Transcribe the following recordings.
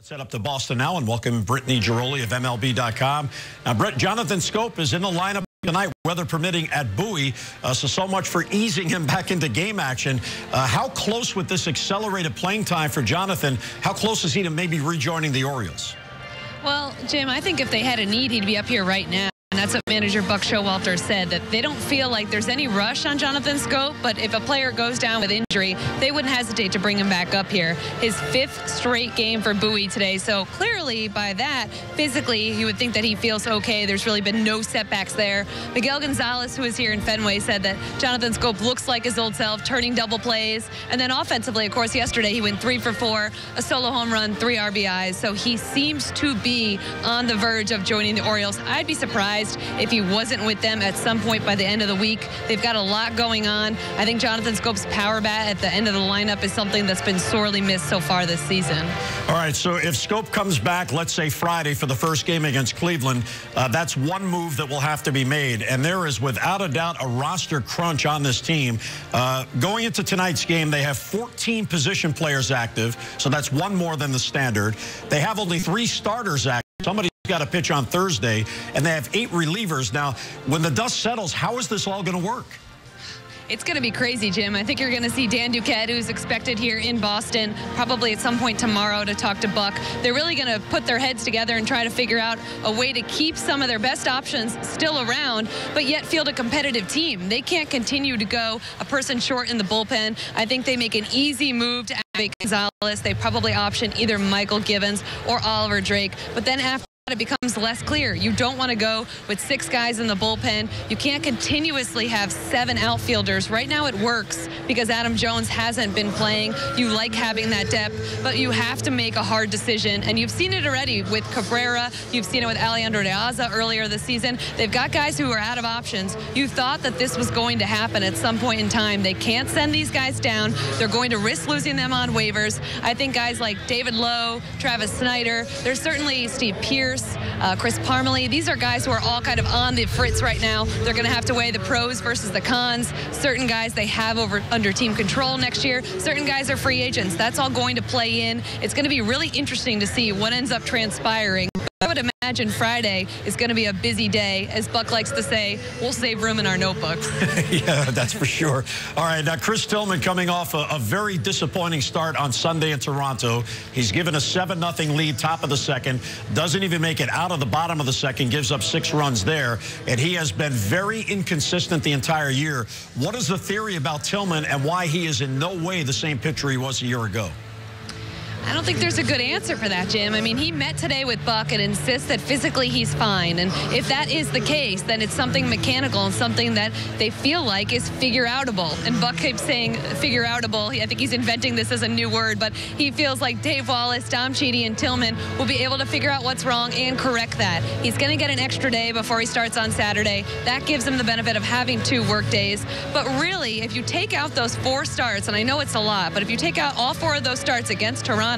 Let's head up to Boston now and welcome Brittany Ghiroli of MLB.com. Now, Brett, Jonathan Schoop is in the lineup tonight, weather permitting, at Bowie. So much for easing him back into game action. How close with this accelerated playing time for Jonathan? How close is he to maybe rejoining the Orioles? Well, Jim, I think if they had a need, he'd be up here right now. And that's what manager Buck Showalter said, that they don't feel like there's any rush on Jonathan Schoop, but if a player goes down with injury, they wouldn't hesitate to bring him back up here. His 5th straight game for Bowie today, so clearly by that, physically, you would think that he feels okay. There's really been no setbacks there. Miguel Gonzalez, who is here in Fenway, said that Jonathan Schoop looks like his old self, turning double plays. And then offensively, of course, yesterday he went 3 for 4, a solo home run, 3 RBIs. So he seems to be on the verge of joining the Orioles. I'd be surprised if he wasn't with them at some point by the end of the week. They've got a lot going on. I think Jonathan Schoop's power bat at the end of the lineup is something that's been sorely missed so far this season. All right, so if Schoop comes back, let's say Friday for the first game against Cleveland, that's one move that will have to be made. And there is without a doubt a roster crunch on this team. Going into tonight's game, they have 14 position players active, so that's one more than the standard. They have only 3 starters active. Somebody's got to pitch on Thursday, and they have 8 relievers. Now, when the dust settles, how is this all going to work? It's going to be crazy, Jim. I think you're going to see Dan Duquette, who's expected here in Boston, probably at some point tomorrow to talk to Buck. They're really going to put their heads together and try to figure out a way to keep some of their best options still around, but yet field a competitive team. They can't continue to go a person short in the bullpen. I think they make an easy move to activate Gonzalez. They probably option either Michael Givens or Oliver Drake, but then after it becomes less clear. You don't want to go with 6 guys in the bullpen. You can't continuously have 7 outfielders. Right now it works because Adam Jones hasn't been playing. You like having that depth, but you have to make a hard decision. And you've seen it already with Cabrera. You've seen it with Alejandro De Aza earlier this season. They've got guys who are out of options. You thought that this was going to happen at some point in time. They can't send these guys down. They're going to risk losing them on waivers. I think guys like David Lowe, Travis Snyder, there's certainly Steve Pearce, Chris Parmalee. These are guys who are all kind of on the fritz right now. They're going to have to weigh the pros versus the cons. Certain guys they have under team control next year. Certain guys are free agents. That's all going to play in. It's going to be really interesting to see what ends up transpiring. I would imagine Friday is going to be a busy day. As Buck likes to say, we'll save room in our notebooks. Yeah, that's for sure. All right, now Chris Tillman coming off a very disappointing start on Sunday in Toronto. He's given a 7-0 lead, top of the second. Doesn't even make it out of the bottom of the second. Gives up 6 runs there. And he has been very inconsistent the entire year. What is the theory about Tillman and why he is in no way the same pitcher he was a year ago? I don't think there's a good answer for that, Jim. I mean, he met today with Buck and insists that physically he's fine. And if that is the case, then it's something mechanical and something that they feel like is figure-outable. And Buck keeps saying figure-outable. I think he's inventing this as a new word, but he feels like Dave Wallace, Dom Chidi, and Tillman will be able to figure out what's wrong and correct that. He's going to get an extra day before he starts on Saturday. That gives him the benefit of having 2 work days. But really, if you take out those 4 starts, and I know it's a lot, but if you take out all 4 of those starts against Toronto,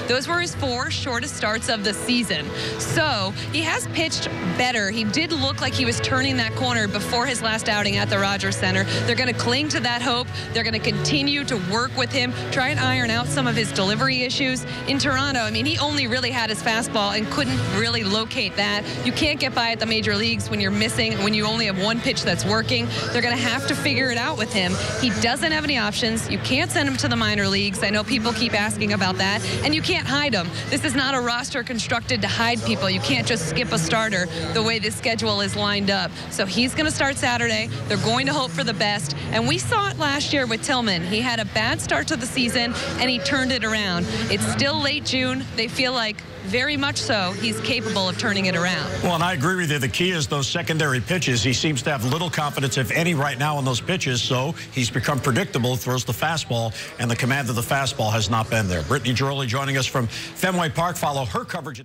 those were his 4 shortest starts of the season. So he has pitched better. He did look like he was turning that corner before his last outing at the Rogers Center. They're going to cling to that hope. They're going to continue to work with him, try and iron out some of his delivery issues. In Toronto, I mean, he only really had his fastball and couldn't really locate that. You can't get by at the major leagues when you're missing, when you only have 1 pitch that's working. They're going to have to figure it out with him. He doesn't have any options. You can't send him to the minor leagues. I know people keep asking about that. And you can't hide them. This is not a roster constructed to hide people. You can't just skip a starter the way this schedule is lined up. So he's going to start Saturday. They're going to hope for the best. And we saw it last year with Tillman. He had a bad start to the season, and he turned it around. It's still late June. They feel like very much so he's capable of turning it around. Well, and I agree with you. The key is those secondary pitches. He seems to have little confidence, if any, right now in those pitches. So he's become predictable, throws the fastball, and the command of the fastball has not been there. Brittany Ghiroli joining us from Fenway Park. Follow her coverage.